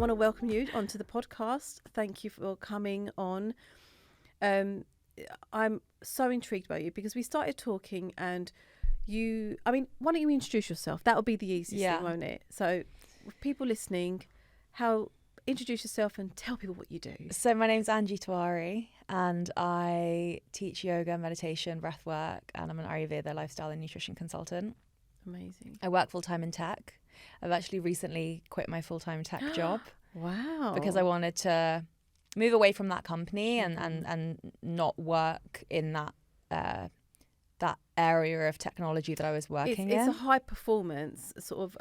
want to welcome you onto the podcast. Thank you for coming on. I'm so intrigued by you because we started talking and why don't you introduce yourself? That'll be the easiest thing, won't it? So with people listening, introduce yourself and tell people what you do. So my name's Angie Tiwari and I teach yoga, meditation, breathwork, and I'm an Ayurveda lifestyle and nutrition consultant. Amazing. I work full-time in tech. I've actually recently quit my full-time tech job. Wow. Because I wanted to move away from that company and not work in that area of technology that I was working in. It's a high performance, sort of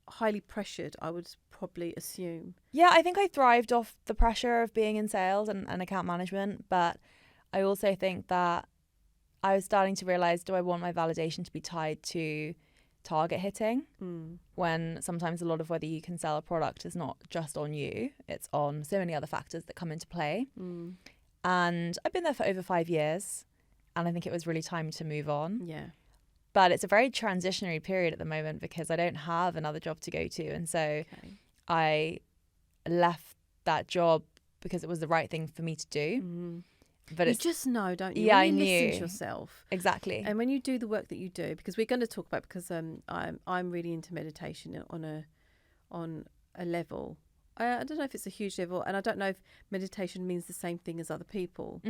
highly pressured, I would probably assume. Yeah, I think I thrived off the pressure of being in sales and account management, but I also think that I was starting to realise, do I want my validation to be tied to target hitting? When sometimes a lot of whether you can sell a product is not just on you, it's on so many other factors that come into play. And I've been there for over 5 years and I think it was really time to move on. Yeah. But it's a very transitionary period at the moment because I don't have another job to go to. And so I left that job because it was the right thing for me to do. But you just know, don't you? Yeah, when you I knew. listen to yourself. Exactly. And when you do the work that you do, because we're going to talk about, because I'm really into meditation on a level. I don't know if it's a huge level, and I don't know if meditation means the same thing as other people.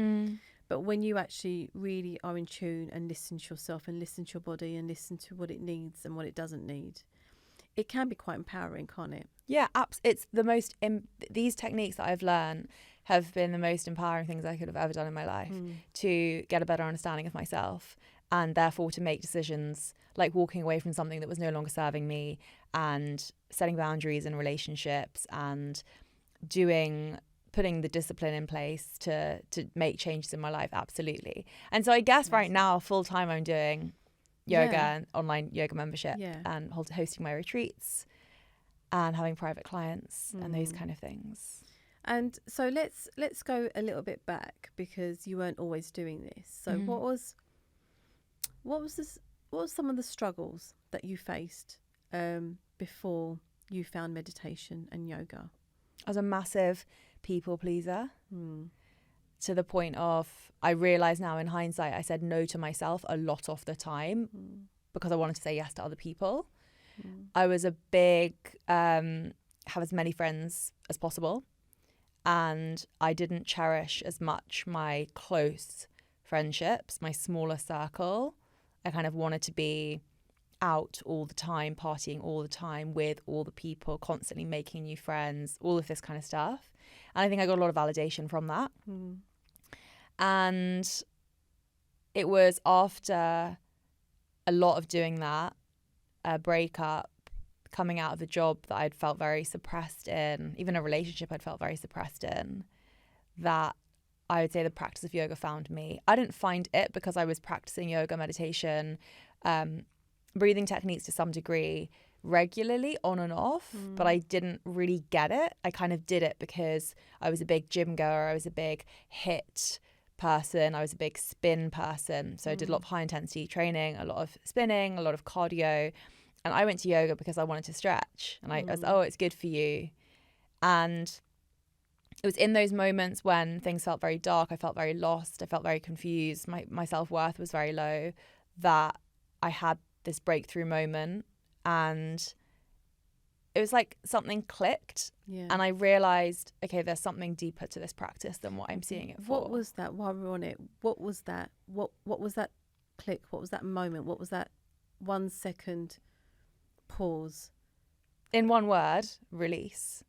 But when you actually really are in tune and listen to yourself and listen to your body and listen to what it needs and what it doesn't need, it can be quite empowering, can't it? Yeah, it's the most, these techniques that I've learned have been the most empowering things I could have ever done in my life to get a better understanding of myself and therefore to make decisions like walking away from something that was no longer serving me and setting boundaries in relationships and putting the discipline in place to make changes in my life. Absolutely. And so I guess right now, full time, I'm doing yoga and online yoga membership and hosting my retreats and having private clients and those kind of things. And so let's go a little bit back because you weren't always doing this. So what was some of the struggles that you faced before you found meditation and yoga? I was a massive people pleaser to the point of, I realise now in hindsight, I said no to myself a lot of the time because I wanted to say yes to other people. I was a big have as many friends as possible. And I didn't cherish as much my close friendships, my smaller circle. I kind of wanted to be out all the time, partying all the time with all the people, constantly making new friends, all of this kind of stuff. And I think I got a lot of validation from that. And it was after a lot of doing that, a breakup, coming out of a job that I'd felt very suppressed in, even a relationship I'd felt very suppressed in, that I would say the practice of yoga found me. I didn't find it because I was practicing yoga, meditation, breathing techniques to some degree regularly on and off, but I didn't really get it. I kind of did it because I was a big gym goer, I was a big HIIT person, I was a big spin person. So I did a lot of high intensity training, a lot of spinning, a lot of cardio. And I went to yoga because I wanted to stretch. And I was, it's good for you. And it was in those moments when things felt very dark, I felt very lost, I felt very confused, my self-worth was very low, that I had this breakthrough moment. And it was like something clicked. And I realised, okay, there's something deeper to this practice than what I'm seeing it for. What was that, while we're on it, what was that? What was that click? What was that moment? What was that 1 second pause? In one word, release.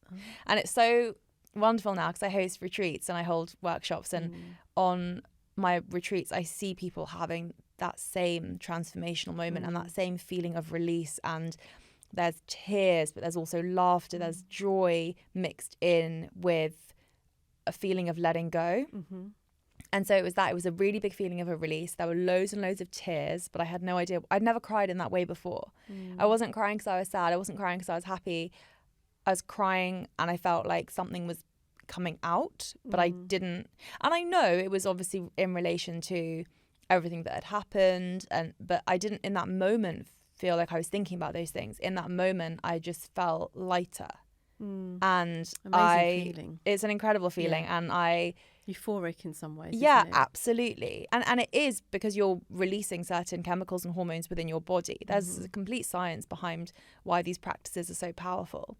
And it's so wonderful now because I host retreats and I hold workshops, and on my retreats I see people having that same transformational moment and that same feeling of release, and there's tears but there's also laughter, there's joy mixed in with a feeling of letting go. And so it was a really big feeling of a release. There were loads and loads of tears, but I had no idea. I'd never cried in that way before. I wasn't crying because I was sad. I wasn't crying because I was happy. I was crying and I felt like something was coming out, but I didn't. And I know it was obviously in relation to everything that had happened, but I didn't in that moment feel like I was thinking about those things. In that moment, I just felt lighter. And Amazing feeling. it's an incredible feeling. Yeah. And Euphoric in some ways. yeah, isn't it? absolutely. And it is because you're releasing certain chemicals and hormones within your body. There's a complete science behind why these practices are so powerful.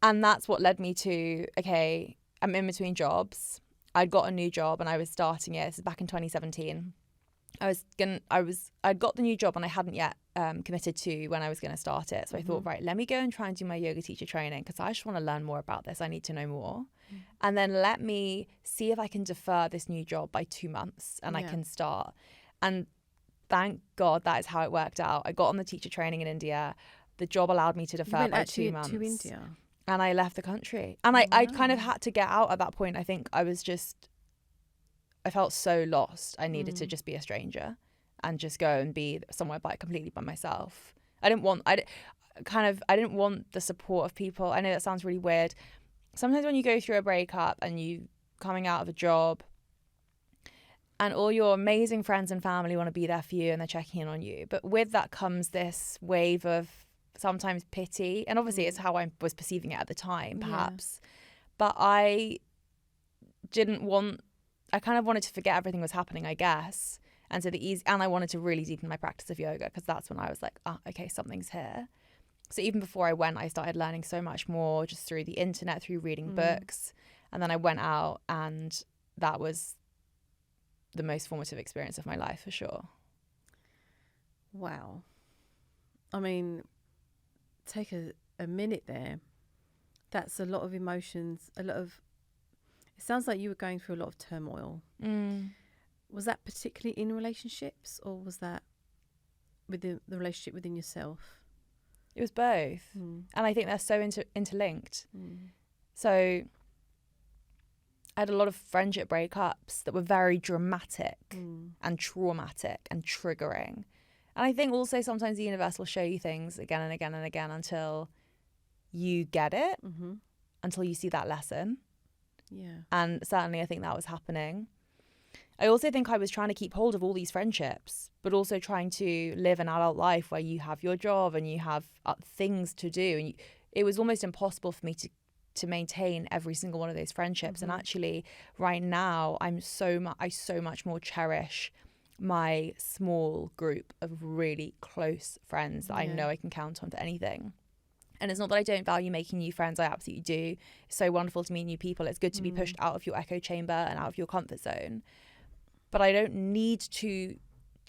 And that's what led me to, okay, I'm in between jobs. I'd got a new job and I was starting it. This is back in 2017. I'd got the new job and I hadn't yet committed to when I was going to start it. So I thought, right, let me go and try and do my yoga teacher training because I just want to learn more about this. I need to know more. And then let me see if I can defer this new job by 2 months and I can start. And thank God that is how it worked out. I got on the teacher training in India. The job allowed me to defer by 2 months. To India? And I left the country. And I kind of had to get out at that point. I think I felt so lost. I needed to just be a stranger and just go and be somewhere completely by myself. I didn't want the support of people. I know that sounds really weird. Sometimes when you go through a breakup and you coming out of a job and all your amazing friends and family want to be there for you and they're checking in on you. But with that comes this wave of sometimes pity. And obviously it's how I was perceiving it at the time, perhaps. Yeah. But I kind of wanted to forget everything was happening, I guess. And I wanted to really deepen my practice of yoga because that's when I was like, okay, something's here. So even before I went, I started learning so much more just through the internet, through reading books. And then I went out and that was the most formative experience of my life for sure. Wow. I mean, take a minute there. That's a lot of emotions, it sounds like you were going through a lot of turmoil. Was that particularly in relationships or was that within the relationship within yourself? It was both. And I think they're so interlinked. So I had a lot of friendship breakups that were very dramatic and traumatic and triggering. And I think also sometimes the universe will show you things again and again and again until you get it, until you see that lesson. Yeah. And certainly I think that was happening. I also think I was trying to keep hold of all these friendships, but also trying to live an adult life where you have your job and you have things to do. And it was almost impossible for me to maintain every single one of those friendships. And actually right now I so much more cherish my small group of really close friends that I know I can count on for anything. And it's not that I don't value making new friends. I absolutely do. It's so wonderful to meet new people. It's good to be pushed out of your echo chamber and out of your comfort zone. But I don't need to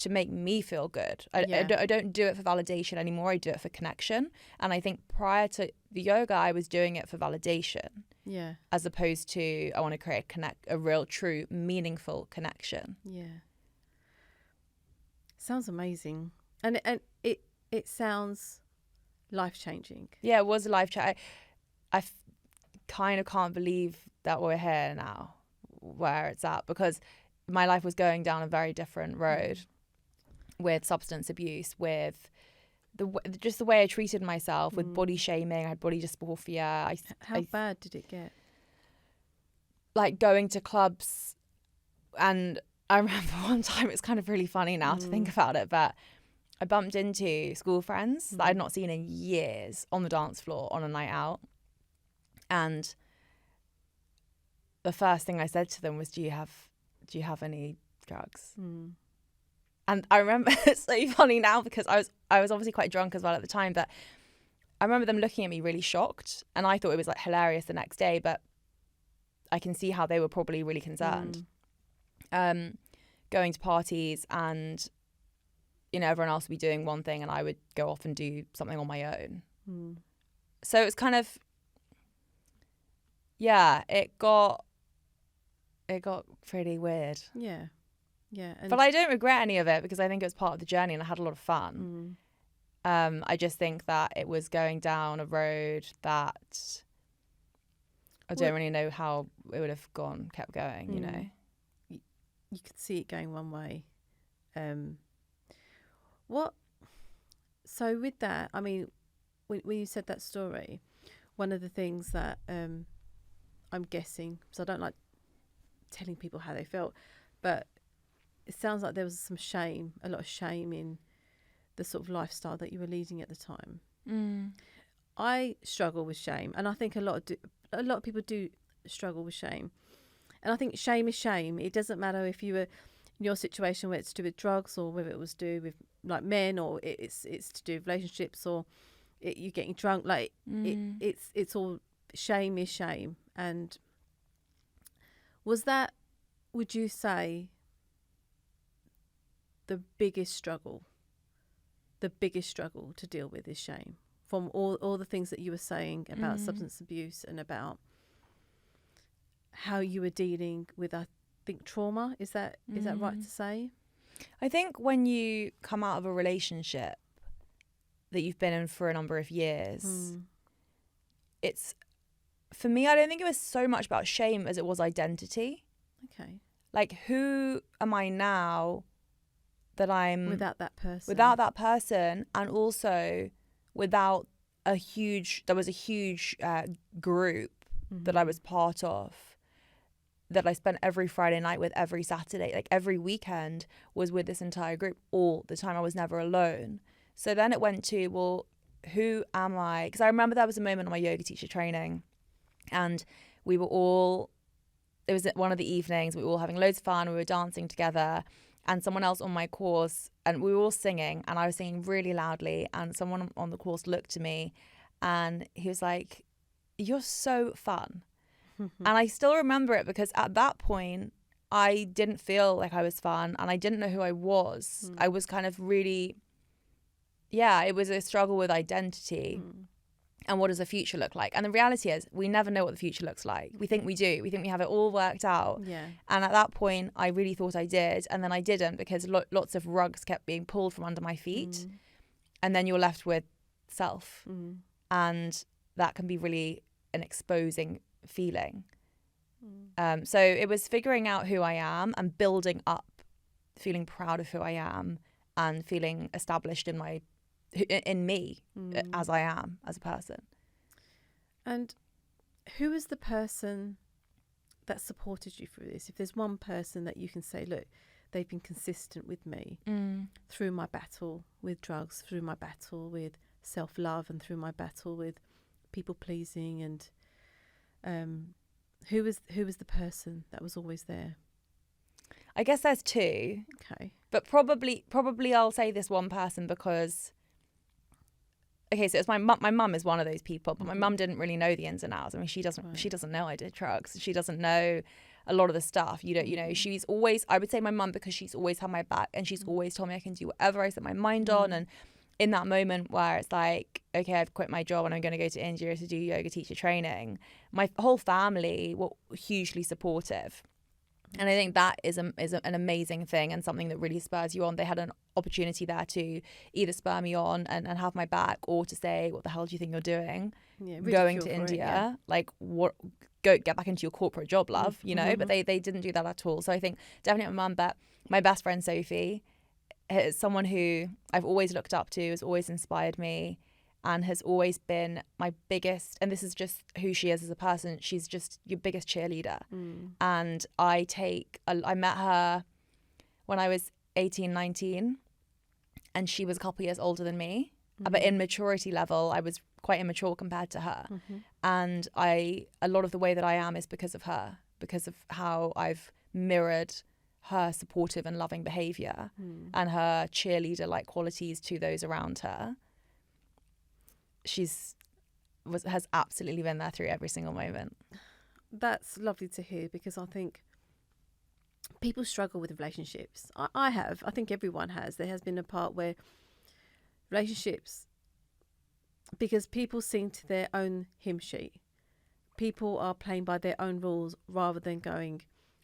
make me feel good. I don't do it for validation anymore. I do it for connection. And I think prior to the yoga, I was doing it for validation. Yeah. As opposed to I want to create a real, true, meaningful connection. Yeah. Sounds amazing. And it sounds life-changing. Yeah, it was a life change. I kind of can't believe that we're here now, where it's at, because my life was going down a very different road with substance abuse, with just the way I treated myself, with body shaming. I had body dysmorphia. How bad did it get? Like going to clubs, and I remember one time, it's kind of really funny now to think about it, but I bumped into school friends that I'd not seen in years on the dance floor on a night out. And the first thing I said to them was, do you have any drugs? And I remember, it's so funny now because I was obviously quite drunk as well at the time, but I remember them looking at me really shocked, and I thought it was like hilarious the next day, but I can see how they were probably really concerned. Going to parties and everyone else would be doing one thing and I would go off and do something on my own. So it was kind of, it got pretty weird. Yeah. But I don't regret any of it because I think it was part of the journey and I had a lot of fun. I just think that it was going down a road that I don't really know how it would have kept going, You could see it going one way. So with that, I mean, when you said that story, one of the things that I'm guessing, because I don't like telling people how they felt, but it sounds like there was a lot of shame in the sort of lifestyle that you were leading at the time. I struggle with shame, and I think a lot of people do struggle with shame. And I think shame is shame. It doesn't matter if you were in your situation where it's to do with drugs, or whether it was to do with like men, or it's to do with relationships, or you getting drunk. Like it's all, shame is shame. And would you say the biggest struggle to deal with is shame, from all the things that you were saying about substance abuse and about how you were dealing with, I think, trauma? Is that right to say? I think when you come out of a relationship that you've been in for a number of years, it's, for me, I don't think it was so much about shame as it was identity. Okay. Like, who am I now that I'm without that person, and also without there was a huge group that I was part of, that I spent every Friday night with, every Saturday, like every weekend was with this entire group all the time. I was never alone. So then it went to, well, who am I? Because I remember there was a moment on my yoga teacher training, and we were all, it was one of the evenings, we were all having loads of fun, we were dancing together, and someone else on my course, and we were all singing, and I was singing really loudly, and someone on the course looked at me and he was like, "You're so fun." And I still remember it, because at that point I didn't feel like I was fun, and I didn't know who I was. I was kind of really, it was a struggle with identity. And what does the future look like? And the reality is, we never know what the future looks like. We think we do. We think we have it all worked out. Yeah. And at that point, I really thought I did. And then I didn't, because lots of rugs kept being pulled from under my feet. And then you're left with self. And that can be really an exposing feeling. So it was figuring out who I am and building up, feeling proud of who I am, and feeling established in me as I am as a person. And who is the person that supported you through this? If there's one person that you can say, look, they've been consistent with me through my battle with drugs, through my battle with self-love, and through my battle with people pleasing, and who was the person that was always there? I guess there's two. Okay. But probably I'll say this one person, because okay, so it's my mum is one of those people, but my mum didn't really know the ins and outs. I mean, she doesn't know I did drugs. She doesn't know a lot of the stuff. You know, she's always, I would say my mum, because she's always had my back, and she's always told me I can do whatever I set my mind on. And in that moment where it's like, okay, I've quit my job and I'm going to go to India to do yoga teacher training, my whole family were hugely supportive. And I think that is an amazing thing, and something that really spurs you on. They had an opportunity there to either spur me on and have my back, or to say, what the hell do you think you're doing? Going to India, like, what? Go get back into your corporate job, love, you know? But they didn't do that at all. So I think definitely my mum, but my best friend Sophie is someone who I've always looked up to, has always inspired me, and has always been my biggest, and this is just who she is as a person, she's just your biggest cheerleader. And I met her when I was 18, 19, and she was a couple of years older than me, but in maturity level, I was quite immature compared to her. And a lot of the way that I am is because of her, because of how I've mirrored her supportive and loving behaviour and her cheerleader-like qualities to those around her. Has absolutely been there through every single moment. That's lovely to hear, because I think people struggle with relationships. I have. I think everyone has. There has been a part where relationships, because people sing to their own hymn sheet. People are playing by their own rules rather than going,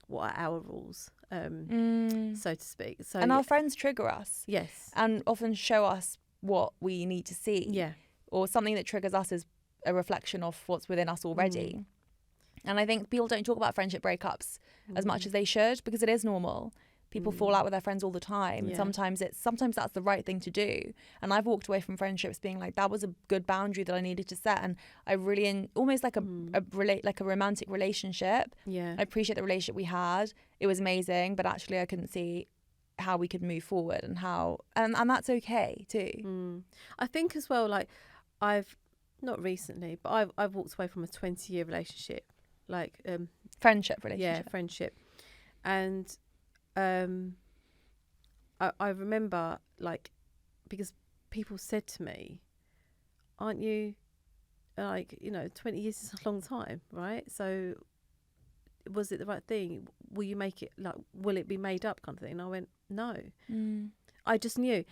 what are our rules, so to speak. So, and our friends trigger us. Yes. And often show us what we need to see. Yeah. Or something that triggers us is a reflection of what's within us already. And I think people don't talk about friendship breakups as much as they should, because it is normal. People fall out with their friends all the time. Yeah. Sometimes that's the right thing to do. And I've walked away from friendships being like, that was a good boundary that I needed to set. And I really, almost like a romantic relationship. Yeah. I appreciate the relationship we had. It was amazing, but actually I couldn't see how we could move forward, and that's okay too. I think as well, like, I've not recently, but I've walked away from a 20-year relationship, like Friendship yeah, relationship. friendship, and I remember, like, because people said to me, aren't you, like, 20 years is a long time, right? So was it the right thing? Will you make it, like, will it be made up, kind of thing? And I went, no. I just knew.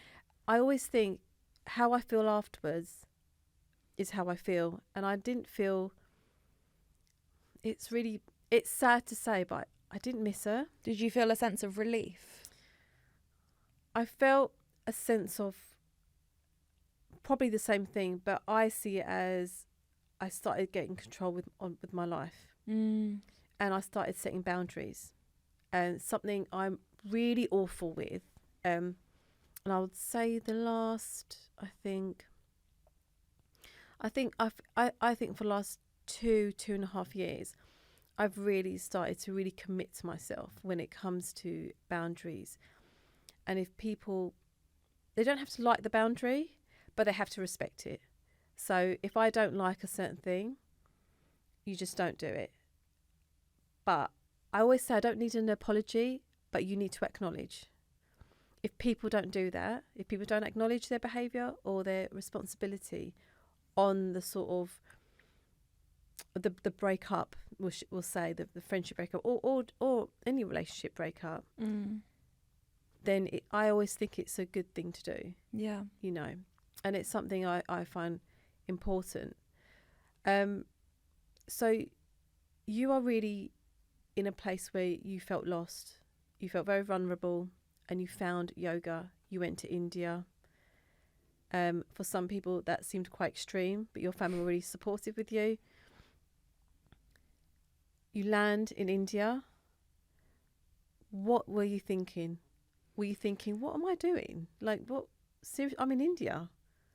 I always think how I feel afterwards is how I feel, and I didn't feel, it's sad to say, but I didn't miss her. Did you feel a sense of relief? I felt a sense of probably the same thing, but I see it as I started getting control with my life, and I started setting boundaries, and something I'm really awful with. And I would say the last, I think for the last 2.5 years, I've really started to really commit to myself when it comes to boundaries. And if people, they don't have to like the boundary, but they have to respect it. So if I don't like a certain thing, you just don't do it. But I always say I don't need an apology, but you need to acknowledge. If people don't do that, if people don't acknowledge their behaviour or their responsibility on the sort of the breakup, we'll say the friendship breakup or any relationship breakup, then I always think it's a good thing to do. Yeah. And it's something I find important. So you are really in a place where you felt lost, you felt very vulnerable, and you found yoga. You went to India. For some people that seemed quite extreme, but your family were really supportive with you. You land in India. What were you thinking? Were you thinking, what am I doing? Like, what? Seriously, I'm in India.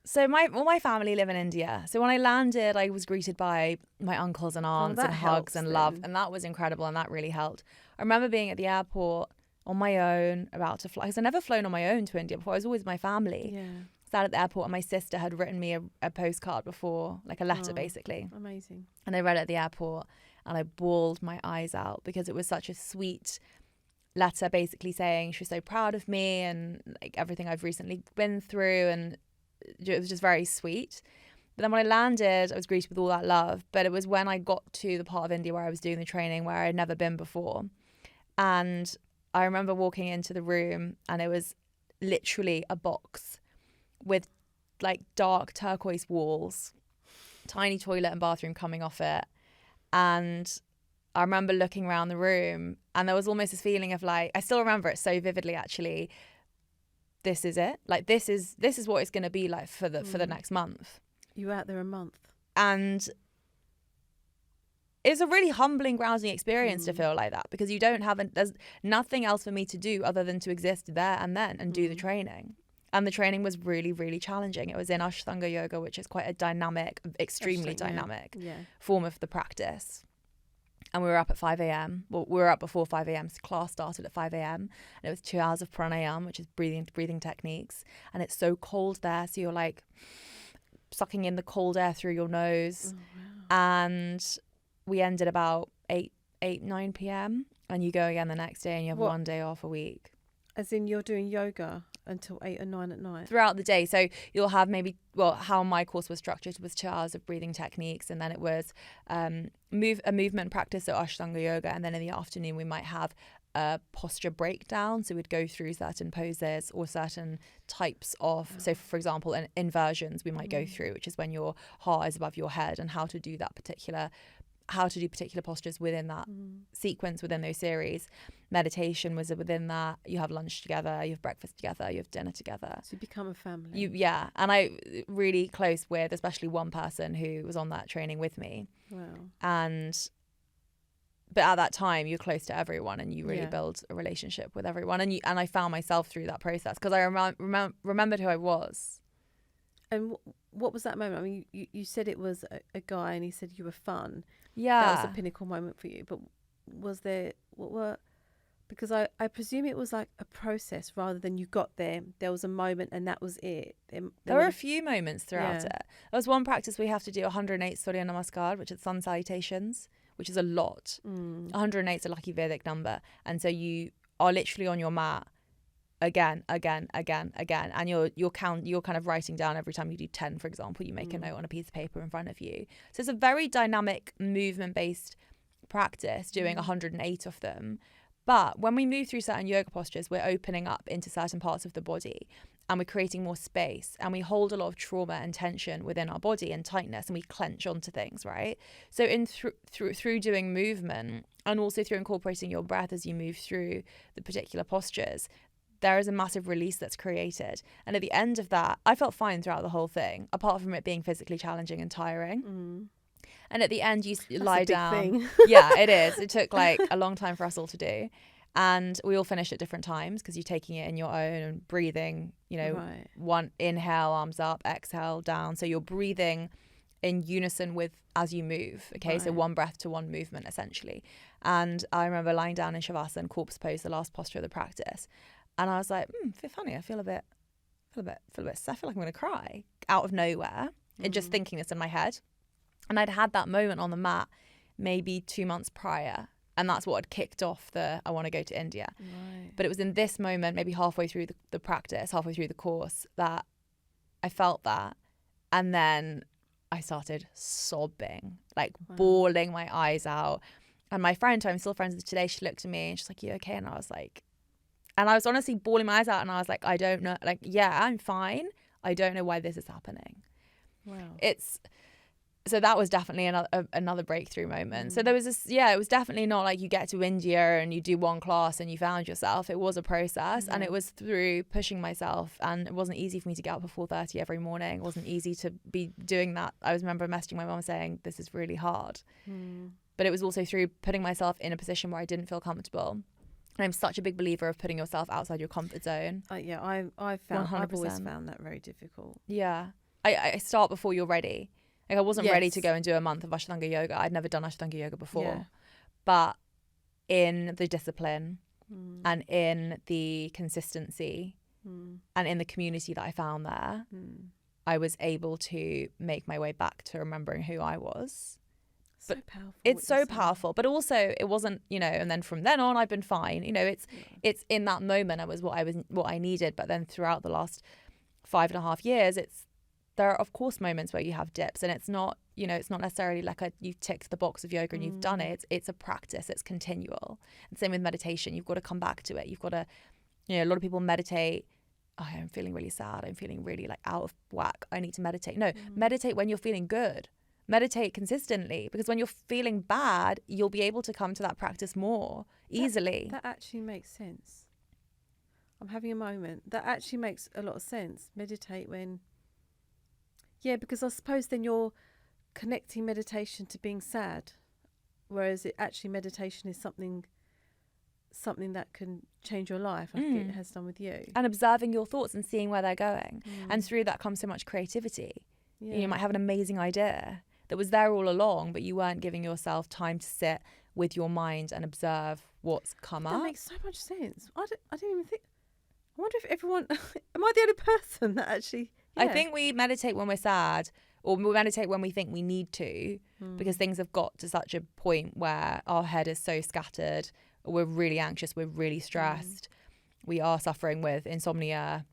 So my family live in India. So when I landed, I was greeted by my uncles and aunts and hugs and love. And that was incredible, and that really helped. I remember being at the airport on my own, about to fly, because I'd never flown on my own to India before. I was always with my family. Yeah. Sat at the airport, and my sister had written me a postcard before, like a letter, basically. Amazing. And I read it at the airport, and I bawled my eyes out because it was such a sweet letter, basically saying she was so proud of me and like everything I've recently been through, and it was just very sweet. But then when I landed, I was greeted with all that love. But it was when I got to the part of India where I was doing the training where I'd never been before. And I remember walking into the room, and it was literally a box with like dark turquoise walls, tiny toilet and bathroom coming off it. And I remember looking around the room, and there was almost this feeling of like, I still remember it so vividly, actually. This is it. Like, this is what it's going to be like for the next month. You were out there a month. And it's a really humbling, grounding experience to feel like that, because you don't have, there's nothing else for me to do other than to exist there and then and do the training. And the training was really, really challenging. It was in Ashtanga yoga, which is quite a dynamic, extremely dynamic form of the practice. And we were up at 5 a.m. Well, we were up before 5 a.m. So class started at 5 a.m. And it was 2 hours of pranayama, which is breathing techniques. And it's so cold there. So you're like sucking in the cold air through your nose. Oh, wow. And we ended about 9 p.m. And you go again the next day, and you have 1 day off a week. As in, you're doing yoga until 8 or 9 at night? Throughout the day. So you'll have maybe, how my course was structured was 2 hours of breathing techniques, and then it was a movement practice, so Ashtanga yoga, and then in the afternoon we might have a posture breakdown. So we'd go through certain poses or certain types of, so for example, inversions we might go through, which is when your heart is above your head, and how to do particular postures within that sequence, within those series. Meditation was within that. You have lunch together, you have breakfast together, you have dinner together. So you become a family. And I really close with especially one person who was on that training with me. Wow. But at that time you're close to everyone, and you really build a relationship with everyone, and I found myself through that process, because I remembered who I was. And what was that moment? I mean, you said it was a guy, and he said you were fun. Yeah. That was a pinnacle moment for you. But was there, because I presume it was like a process rather than you got there. There was a moment and that was it. There were a few moments throughout Yeah. it. There was one practice we have to do 108 Surya Namaskar, which is sun salutations, which is a lot. 108 is a lucky Vedic number. And so you are literally on your mat again, and you're kind of writing down every time you do 10, for example. You make a note on a piece of paper in front of you. So it's a very dynamic, movement-based practice, doing 108 of them. But when we move through certain yoga postures, we're opening up into certain parts of the body, and we're creating more space, and we hold a lot of trauma and tension within our body and tightness, and we clench onto things, right? So through doing movement, and also through incorporating your breath as you move through the particular postures, there is a massive release that's created. And at the end of that, I felt fine throughout the whole thing, apart from it being physically challenging and tiring. And at the end, you lie down. Yeah, it is. It took like a long time for us all to do. And we all finish at different times because you're taking it in your own and breathing, one inhale, arms up, exhale, down. So you're breathing in unison with as you move. Okay, so one breath to one movement, essentially. And I remember lying down in Shavasana, corpse pose, the last posture of the practice. And I was like, feel funny. I feel a bit sad. I feel like I'm going to cry out of nowhere. And just thinking this in my head. And I'd had that moment on the mat maybe 2 months prior. And that's what had kicked off I want to go to India. Right. But it was in this moment, maybe halfway through the practice, halfway through the course, that I felt that. And then I started sobbing, like bawling my eyes out. And my friend, who I'm still friends with today, she looked at me and she's like, you okay? And I was like, and I was honestly bawling my eyes out. And I was like, I don't know. Like, yeah, I'm fine. I don't know why this is happening. Wow. So that was definitely another breakthrough moment. So there was this, it was definitely not like you get to India and you do one class and you found yourself. It was a process, and it was through pushing myself. And it wasn't easy for me to get up at 4:30 every morning. It wasn't easy to be doing that. I remember messaging my mum saying, this is really hard. But it was also through putting myself in a position where I didn't feel comfortable. And I'm such a big believer of putting yourself outside your comfort zone. I've always found that very difficult. Yeah. I start before you're ready. Like I wasn't ready to go and do a month of Ashtanga yoga. I'd never done Ashtanga yoga before. Yeah. But in the discipline and in the consistency and in the community that I found there, I was able to make my way back to remembering who I was. So powerful. It's so powerful. But also it wasn't, and then from then on I've been fine. It's in that moment I was what I needed. But then throughout the last 5.5 years, there are of course moments where you have dips, and it's not necessarily like you've ticked the box of yoga and you've done it. It's a practice. It's continual. And same with meditation. You've got to come back to it. You've got to, a lot of people meditate. Oh, I'm feeling really sad. I'm feeling really like out of whack. I need to meditate. No, meditate when you're feeling good. Meditate consistently, because when you're feeling bad, you'll be able to come to that practice more easily. That actually makes sense. I'm having a moment. That actually makes a lot of sense. Meditate when... Yeah, because I suppose then you're connecting meditation to being sad, whereas meditation is something that can change your life, like it has done with you. And observing your thoughts and seeing where they're going. And through that comes so much creativity. Yeah. You might have an amazing idea that was there all along, but you weren't giving yourself time to sit with your mind and observe what's come up. That makes so much sense. I didn't even think... I wonder if everyone... Am I the only person that actually... Yeah. I think we meditate when we're sad, or we meditate when we think we need to, because things have got to such a point where our head is so scattered, we're really anxious, we're really stressed, we are suffering with insomnia,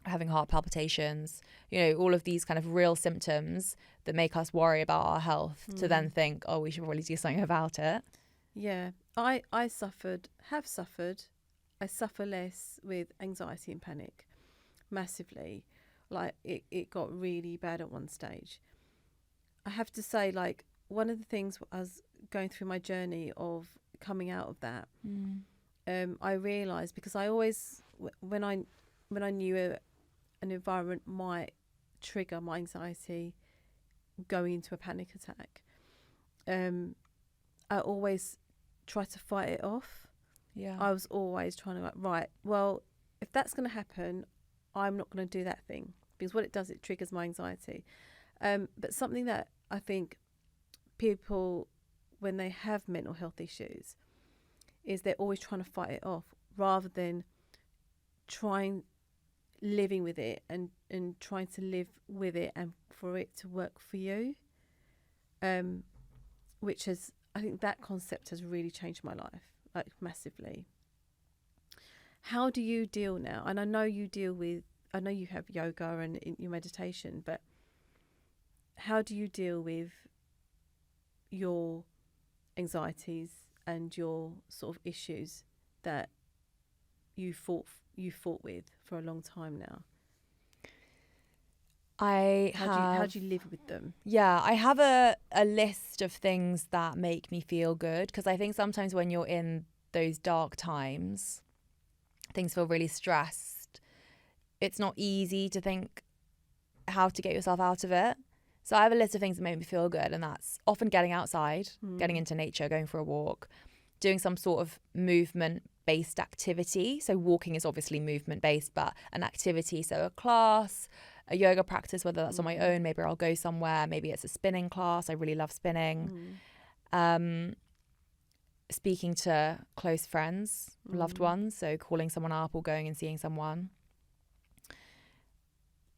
having heart palpitations, all of these kind of real symptoms that make us worry about our health, to then think, oh, we should probably do something about it. Yeah, I suffer less with anxiety and panic, massively. Like it got really bad at one stage. I have to say, like, one of the things I was going through my journey of coming out of that, I realised, because I always, when I knew an environment might trigger my anxiety going into a panic attack, I always try to fight it off. Yeah, I was always trying to right, well, if that's going to happen, I'm not going to do that thing, because what it does, it triggers my anxiety. But something that I think people, when they have mental health issues, is they're always trying to fight it off rather than living with it and trying to live with it and for it to work for you. Which has, I think that concept has really changed my life, like massively. How do you deal now? And I know you have yoga and your meditation, but how do you deal with your anxieties and your sort of issues that you fought with for a long time now? How do you live with them? Yeah, I have a list of things that make me feel good, because I think sometimes when you're in those dark times, things feel really stressed. It's not easy to think how to get yourself out of it. So I have a list of things that make me feel good, and that's often getting outside, getting into nature, going for a walk, doing some sort of movement-based activity. So walking is obviously movement-based, but an activity, so a class, a yoga practice, whether that's on my own, maybe I'll go somewhere, maybe it's a spinning class. I really love spinning. Speaking to close friends, loved ones, so calling someone up or going and seeing someone.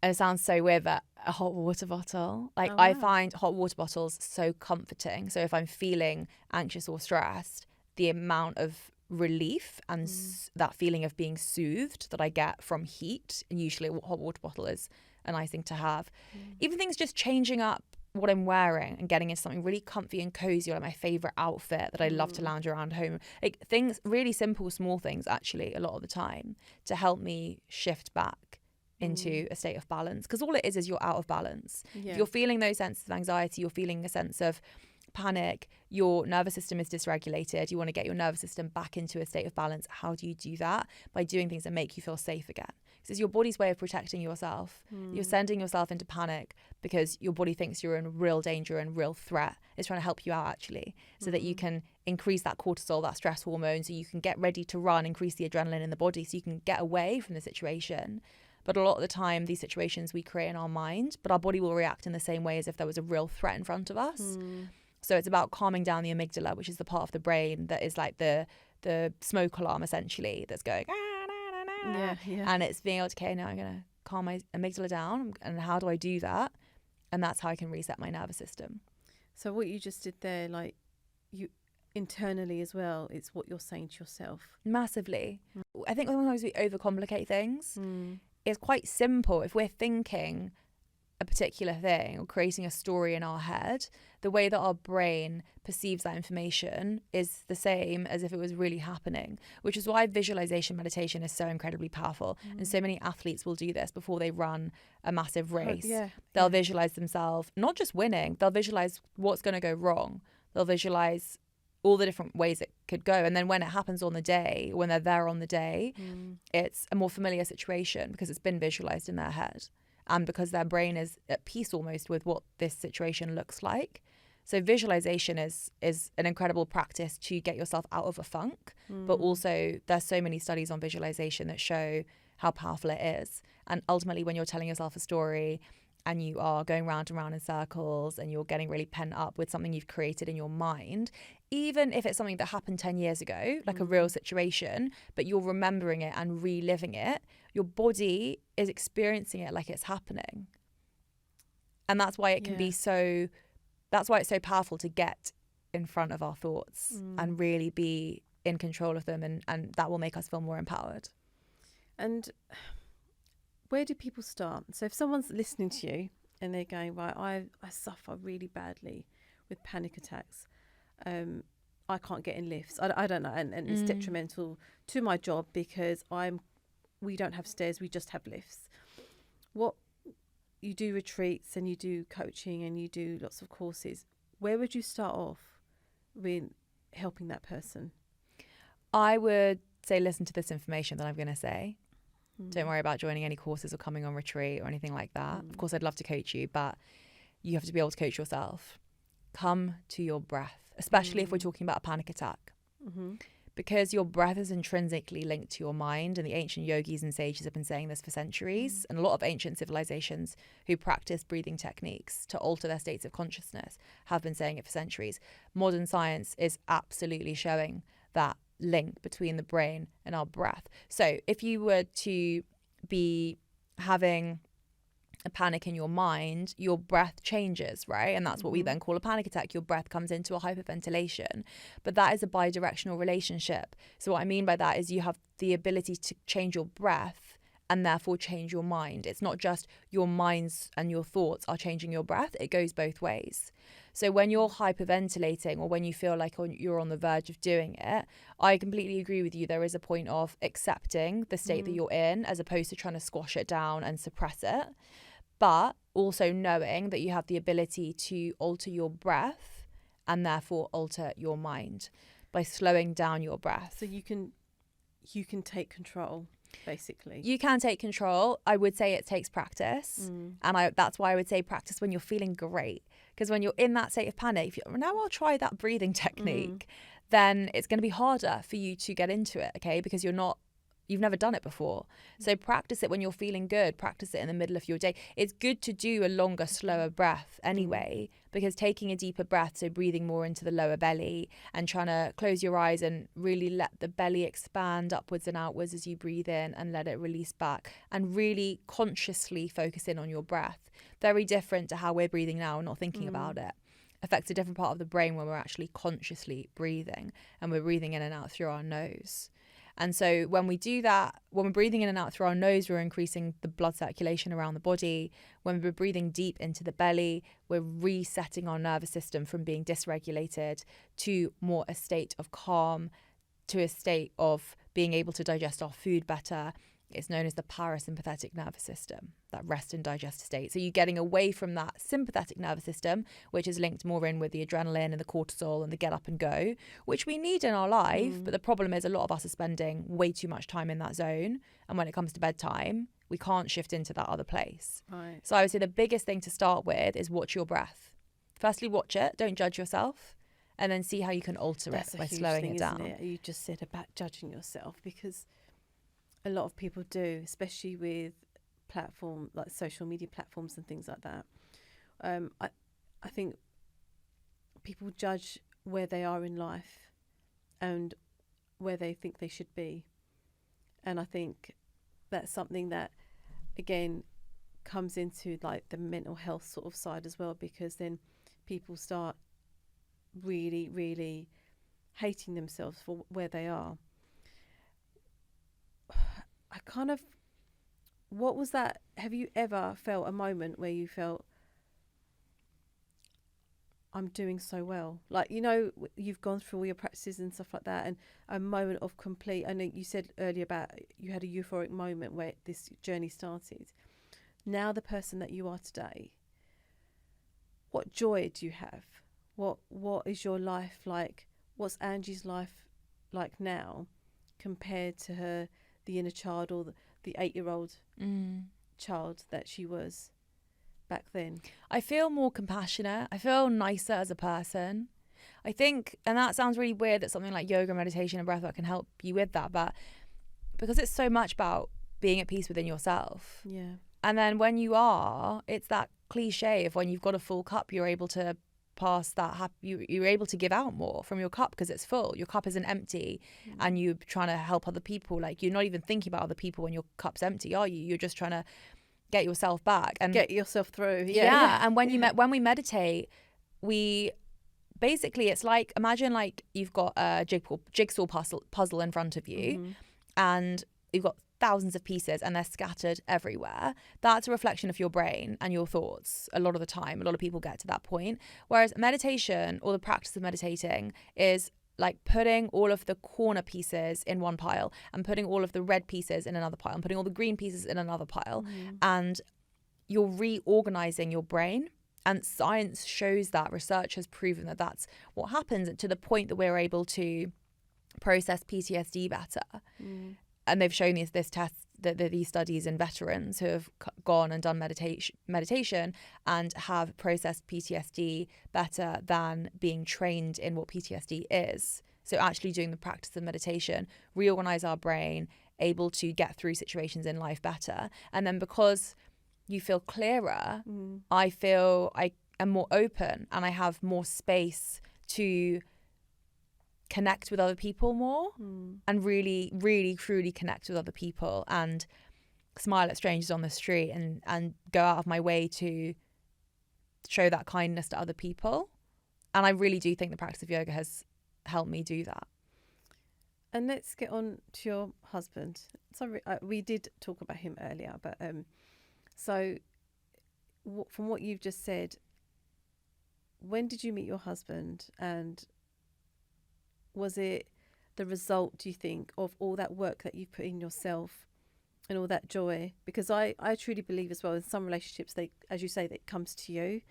And it sounds so weird, but a hot water bottle. Like, I find hot water bottles so comforting. So if I'm feeling anxious or stressed, the amount of relief and that feeling of being soothed that I get from heat, and usually a hot water bottle is a nice thing to have. Even things just changing up what I'm wearing and getting into something really comfy and cozy, or like my favorite outfit that I love to lounge around home. Like, things, really simple, small things actually, a lot of the time, to help me shift back into a state of balance. Because all it is you're out of balance. If you're feeling those senses of anxiety, you're feeling a sense of panic, your nervous system is dysregulated, you want to get your nervous system back into a state of balance. How do you do that? By doing things that make you feel safe again. Because it's your body's way of protecting yourself. You're sending yourself into panic because your body thinks you're in real danger and real threat. It's trying to help you out, actually, so that you can increase that cortisol, that stress hormone, so you can get ready to run, increase the adrenaline in the body, so you can get away from the situation. But a lot of the time, these situations we create in our mind, but our body will react in the same way as if there was a real threat in front of us. So it's about calming down the amygdala, which is the part of the brain that is like the smoke alarm, essentially, that's going, and it's being able to, okay, now I'm going to calm my amygdala down. And how do I do that? And that's how I can reset my nervous system. So what you just did there, like, you internally as well, it's what you're saying to yourself. Massively. I think sometimes we overcomplicate things. It's quite simple. If we're thinking a particular thing or creating a story in our head, the way that our brain perceives that information is the same as if it was really happening, which is why visualization meditation is so incredibly powerful. And so many athletes will do this before they run a massive race. They'll visualize themselves not just winning, they'll visualize what's going to go wrong. They'll visualize all the different ways it could go. And then when it happens on the day, when they're there on the day, it's a more familiar situation because it's been visualized in their head. And because their brain is at peace almost with what this situation looks like. So visualization is an incredible practice to get yourself out of a funk. But also there's so many studies on visualization that show how powerful it is. And ultimately, when you're telling yourself a story and you are going round and round in circles and you're getting really pent up with something you've created in your mind, even if it's something that happened 10 years ago, like a real situation, but you're remembering it and reliving it, your body is experiencing it like it's happening. And that's why it can be so, that's why it's so powerful to get in front of our thoughts and really be in control of them. And that will make us feel more empowered. And where do people start? So if someone's listening to you and they're going, right, I suffer really badly with panic attacks. I can't get in lifts. I don't know. And it's detrimental to my job because we don't have stairs. We just have lifts. What you do retreats and you do coaching and you do lots of courses. Where would you start off with helping that person? I would say, listen to this information that I'm going to say. Don't worry about joining any courses or coming on retreat or anything like that. Of course, I'd love to coach you, but you have to be able to coach yourself. Come to your breath, especially if we're talking about a panic attack. Because your breath is intrinsically linked to your mind, and the ancient yogis and sages have been saying this for centuries, and a lot of ancient civilizations who practice breathing techniques to alter their states of consciousness have been saying it for centuries. Modern science is absolutely showing that link between the brain and our breath. So if you were to be having a panic in your mind, your breath changes, right? And that's what we then call a panic attack. Your breath comes into a hyperventilation. But that is a bidirectional relationship. So what I mean by that is you have the ability to change your breath and therefore change your mind. It's not just your minds and your thoughts are changing your breath. It goes both ways. So when you're hyperventilating or when you feel like you're on the verge of doing it, I completely agree with you. There is a point of accepting the state that you're in as opposed to trying to squash it down and suppress it. But also knowing that you have the ability to alter your breath and therefore alter your mind by slowing down your breath. So you can take control, basically. You can take control. I would say it takes practice. And that's why I would say practice when you're feeling great. Because when you're in that state of panic, if you're, now I'll try that breathing technique, then it's going to be harder for you to get into it, okay? Because you've never done it before. So practice it when you're feeling good. Practice it in the middle of your day. It's good to do a longer, slower breath anyway, because taking a deeper breath, so breathing more into the lower belly and trying to close your eyes and really let the belly expand upwards and outwards as you breathe in and let it release back and really consciously focus in on your breath. Very different to how we're breathing now and not thinking about it. Affects a different part of the brain when we're actually consciously breathing and we're breathing in and out through our nose. And so when we do that, when we're breathing in and out through our nose, we're increasing the blood circulation around the body. When we're breathing deep into the belly, we're resetting our nervous system from being dysregulated to more a state of calm, to a state of being able to digest our food better. It's known as the parasympathetic nervous system, that rest and digest state. So you're getting away from that sympathetic nervous system, which is linked more in with the adrenaline and the cortisol and the get up and go, which we need in our life. But the problem is a lot of us are spending way too much time in that zone. And when it comes to bedtime, we can't shift into that other place. Right. So I would say the biggest thing to start with is watch your breath. Firstly, watch it. Don't judge yourself. And then see how you can alter it by slowing it down. Isn't it? You just said about judging yourself, because a lot of people do, especially with platform like social media platforms and things like that. I think people judge where they are in life and where they think they should be, and I think that's something that again comes into like the mental health sort of side as well, because then people start really, really hating themselves for where they are. What was that? Have you ever felt a moment where you felt, I'm doing so well? Like, you know, you've gone through all your practices and stuff like that, and a moment of complete, I know you said earlier about you had a euphoric moment where this journey started. Now the person that you are today, what joy do you have? What is your life like? What's Angie's life like now compared to the inner child or the 8-year-old child that she was back then? I feel more compassionate. I feel nicer as a person. I think, and that sounds really weird that something like yoga, meditation and breathwork can help you with that, but because it's so much about being at peace within yourself. Yeah. And then when you are, it's that cliche of when you've got a full cup, you're able to pass that, you're able to give out more from your cup because it's full. Your cup isn't empty and you're trying to help other people. Like, you're not even thinking about other people when your cup's empty, are you? You're just trying to get yourself back and get yourself through. Yeah. And when when we meditate, we basically, it's like, imagine like you've got a jigsaw puzzle in front of you and you've got thousands of pieces and they're scattered everywhere. That's a reflection of your brain and your thoughts a lot of the time. A lot of people get to that point. Whereas meditation, or the practice of meditating, is like putting all of the corner pieces in one pile and putting all of the red pieces in another pile and putting all the green pieces in another pile. And you're reorganizing your brain. And science shows that. Research has proven that that's what happens, to the point that we're able to process PTSD better. And they've shown this test, these studies in veterans who have gone and done meditation and have processed PTSD better than being trained in what PTSD is. So actually doing the practice of meditation, reorganize our brain, able to get through situations in life better. And then because you feel clearer, I feel I am more open and I have more space to connect with other people more and really, really, truly connect with other people and smile at strangers on the street and go out of my way to show that kindness to other people. And I really do think the practice of yoga has helped me do that. And let's get on to your husband. Sorry, we did talk about him earlier, but so from what you've just said, when did you meet your husband, and was it the result, do you think, of all that work that you've put in yourself and all that joy? Because I truly believe as well, in some relationships, they, as you say, that comes to you.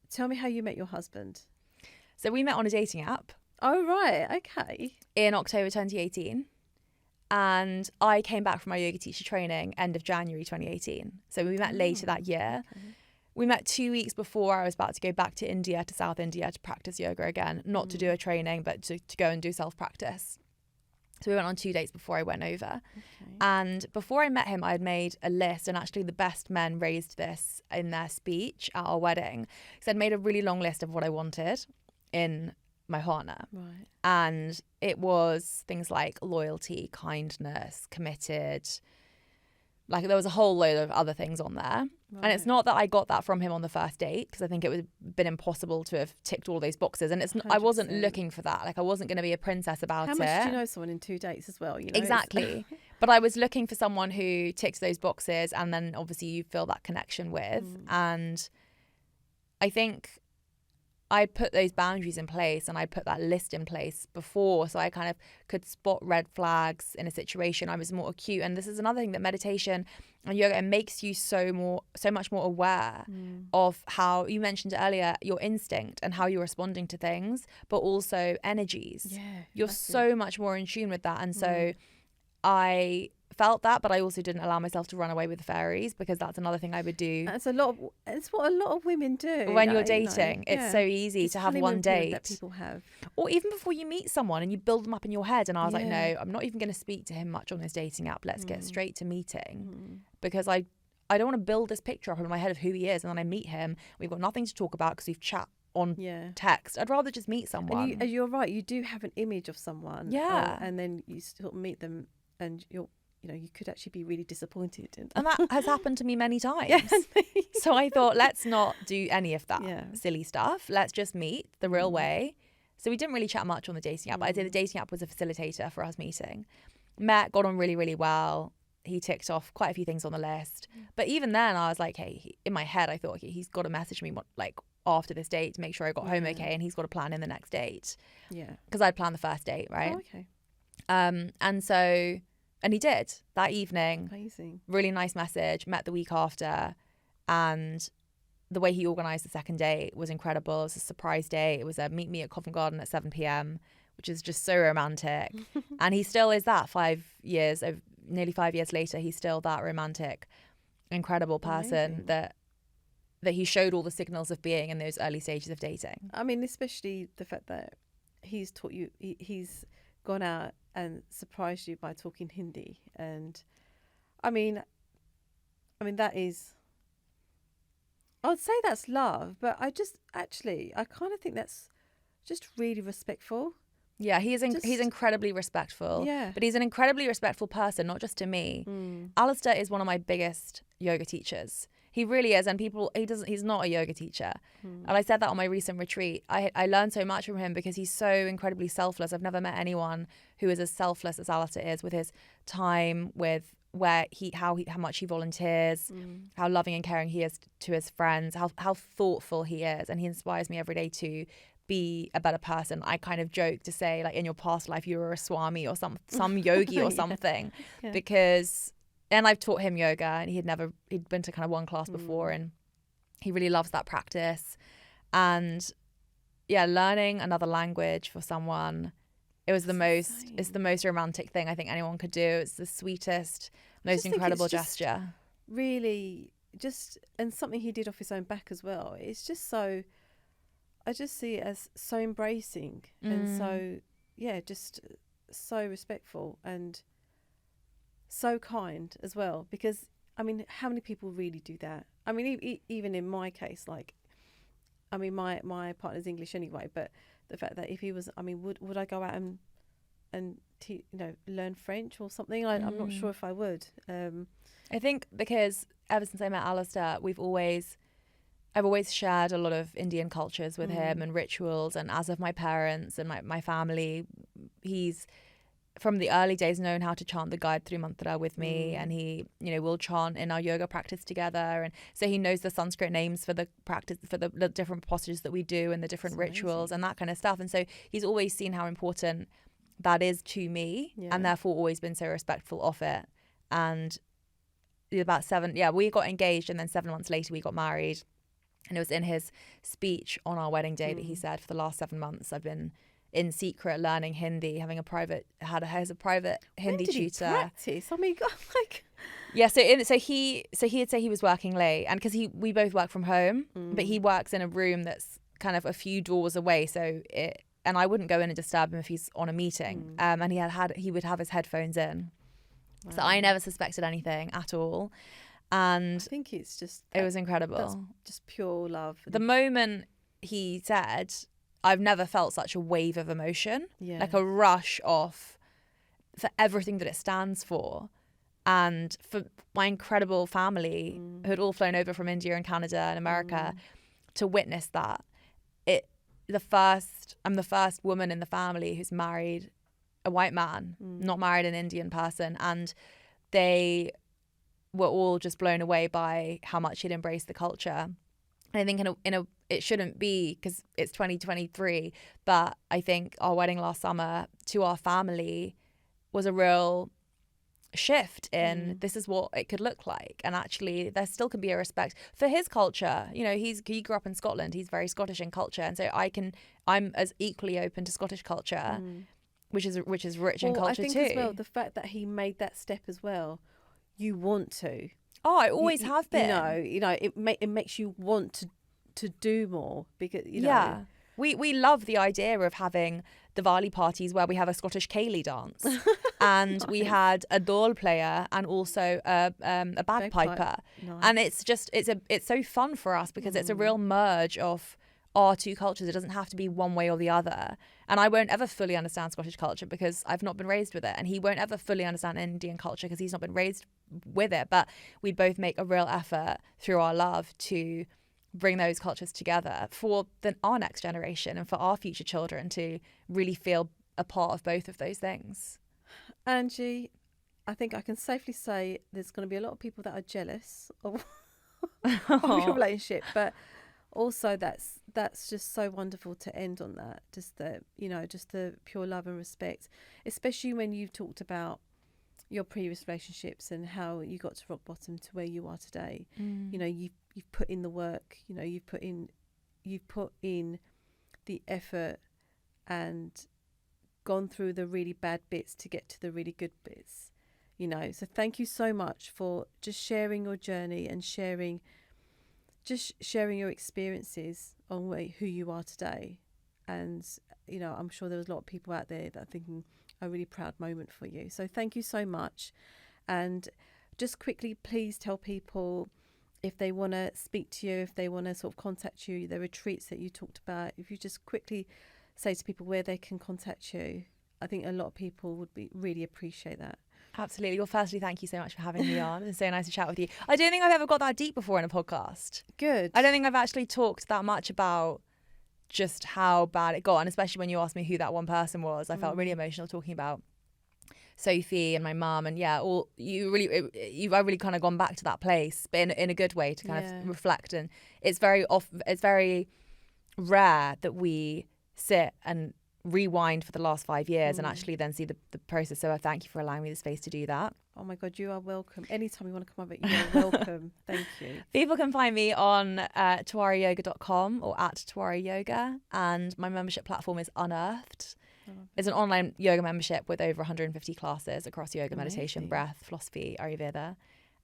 Tell me how you met your husband. So we met on a dating app. Oh, right. Okay. In October 2018. And I came back from my yoga teacher training end of January 2018. So we met later that year. Okay. We met 2 weeks before I was about to go back to India, to South India, to practice yoga again. Not to do a training, but to go and do self-practice. So we went on 2 dates before I went over. Okay. And before I met him, I had made a list, and actually the best men raised this in their speech at our wedding. So I'd made a really long list of what I wanted in my partner. Right. And it was things like loyalty, kindness, committed. Like there was a whole load of other things on there. Right. And it's not that I got that from him on the first date, because I think it would have been impossible to have ticked all those boxes. And it's 100%. I wasn't looking for that. Like I wasn't going to be a princess about it. How much do you know someone in 2 dates as well? You know, exactly. But I was looking for someone who ticks those boxes, and then obviously you feel that connection with. And I think I'd put those boundaries in place, and I'd put that list in place before, so I kind of could spot red flags in a situation. I was more acute. And this is another thing that meditation and yoga, it makes you so much more aware of how, you mentioned earlier, your instinct and how you're responding to things, but also energies. Yeah, you're so much more in tune with that. And so I felt that, but I also didn't allow myself to run away with the fairies, because that's another thing I would do. It's what a lot of women do when you're dating. It's so easy to have one date that people have, or even before you meet someone and you build them up in your head. And I was like, no, I'm not even going to speak to him much on this dating app. Let's get straight to meeting, because I don't want to build this picture up in my head of who he is, and then I meet him, we've got nothing to talk about because we've chat on text. I'd rather just meet someone. And you're right, you do have an image of someone, and then you still meet them, and you could actually be really disappointed. And that has happened to me many times. Yes. So I thought, let's not do any of that silly stuff. Let's just meet the real way. So we didn't really chat much on the dating app, but I'd say the dating app was a facilitator for us meeting. Met, got on really, really well. He ticked off quite a few things on the list. But even then I was like, hey, in my head, I thought, okay, he's got to message me like after this date to make sure I got home okay, and he's got to plan in the next date. Yeah. Because I'd planned the first date, right? Oh, okay. And he did that evening. Amazing. Really nice message. Met the week after. And the way he organised the second date was incredible. It was a surprise date. It was a meet me at Covent Garden at 7 p.m, which is just so romantic. And he still is that nearly 5 years later. He's still that romantic, incredible person that he showed all the signals of being in those early stages of dating. I mean, especially the fact that he's taught you, he's gone out and surprised you by talking Hindi. And I mean that is, I would say that's love, but I kind of think that's just really respectful. Yeah, he's incredibly respectful. Yeah. But he's an incredibly respectful person, not just to me. Alistair is one of my biggest yoga teachers. He really is. And he's not a yoga teacher. And I said that on my recent retreat. I learned so much from him because he's so incredibly selfless. I've never met anyone who is as selfless as Alistair is, with his time, with how much he volunteers, how loving and caring he is to his friends, how thoughtful he is. And he inspires me every day to be a better person. I kind of joke to say, like, in your past life you were a swami or some yogi or something. Because, and I've taught him yoga, and he'd been to kind of one class before, and he really loves that practice. And yeah, learning another language for someone, it's the most romantic thing I think anyone could do. It's the sweetest, most incredible gesture. Really, and something he did off his own back as well. It's just so, I just see it as so embracing and so, just so respectful and so kind as well. Because, I mean, how many people really do that? I mean, even in my case, like, I mean, my partner's English anyway, but the fact that if he was, I mean, would I go out and learn French or something? I'm not sure if I would. I think because ever since I met Alistair, I've always shared a lot of Indian cultures with him and rituals, and as of my parents and my family, he's from the early days known how to chant the Gayatri Mantra with me, and he, will chant in our yoga practice together, and so he knows the Sanskrit names for the practice, for the different postures that we do and the different rituals and that kind of stuff, and so he's always seen how important that is to me, and therefore always been so respectful of it. And we got engaged, and then 7 months later we got married. And it was in his speech on our wedding day that he said, for the last 7 months, I've been in secret learning Hindi, having a private Hindi tutor. He practice? I mean, like, yeah. So he'd say he was working late, and because we both work from home, but he works in a room that's kind of a few doors away. And I wouldn't go in and disturb him if he's on a meeting. And he would have his headphones in, so I never suspected anything at all. And I think it's just it was incredible. That's just pure love. The moment he said, I've never felt such a wave of emotion, like a rush for everything that it stands for, and for my incredible family who had all flown over from India and Canada and America to witness that. I'm the first woman in the family who's married a white man, not married an Indian person, and they were all just blown away by how much he'd embraced the culture. And I think it shouldn't be, because it's 2023, but I think our wedding last summer to our family was a real shift in this is what it could look like. And actually there still can be a respect for his culture. He grew up in Scotland, he's very Scottish in culture, and so I'm as equally open to Scottish culture, which is rich in culture I think too. As well, the fact that he made that step as well, you want to. Oh, I always have been. It makes you want to do more, because we love the idea of having Diwali parties where we have a Scottish ceilidh dance, and we had a dole player and also a bagpiper, and it's so fun for us because it's a real merge of our two cultures. It doesn't have to be one way or the other. And I won't ever fully understand Scottish culture because I've not been raised with it, and he won't ever fully understand Indian culture because he's not been raised with it. But we both make a real effort through our love to bring those cultures together for our next generation and for our future children to really feel a part of both of those things. Angie, I think I can safely say there's going to be a lot of people that are jealous of your relationship, but also that's just so wonderful to end on that. Just the pure love and respect, especially when you've talked about your previous relationships and how you got to rock bottom to where you are today. You've put in the work, you've put in the effort and gone through the really bad bits to get to the really good bits, so thank you so much for just sharing your journey and sharing your experiences on who you are today. And I'm sure there was a lot of people out there that are thinking a really proud moment for you, so thank you so much. And just quickly, please tell people if they want to speak to you, if they want to sort of contact you, the retreats that you talked about, if you just quickly say to people where they can contact you. I think a lot of people would really appreciate that. Absolutely. Well, firstly, thank you so much for having me on. It's so nice to chat with you. I don't think I've ever got that deep before in a podcast. Good. I don't think I've actually talked that much about just how bad it got, and especially when you asked me who that one person was, I felt really emotional talking about Sophie and my mum, and I really kind of gone back to that place, but in a good way, to kind of reflect. And it's very rare that we sit and rewind for the last 5 years and actually then see the process. So I thank you for allowing me the space to do that. Oh my God, you are welcome. Anytime you want to come over, you are welcome. Thank you. People can find me on tiwariyoga.com or at Tiwari Yoga, and my membership platform is Unearthed. It's an online yoga membership with over 150 classes across yoga, meditation, breath, philosophy, Ayurveda,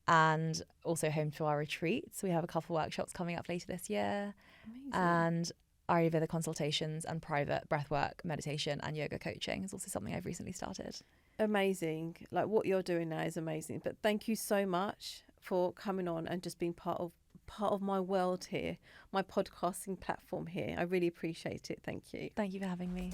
and also home to our retreats. We have a couple workshops coming up later this year. Amazing. And Ayurveda consultations and private breathwork, meditation and yoga coaching is also something I've recently started. Amazing. Like what you're doing now is amazing. But thank you so much for coming on and just being part of part of my world here, my podcasting platform here. I really appreciate it. Thank you. Thank you for having me.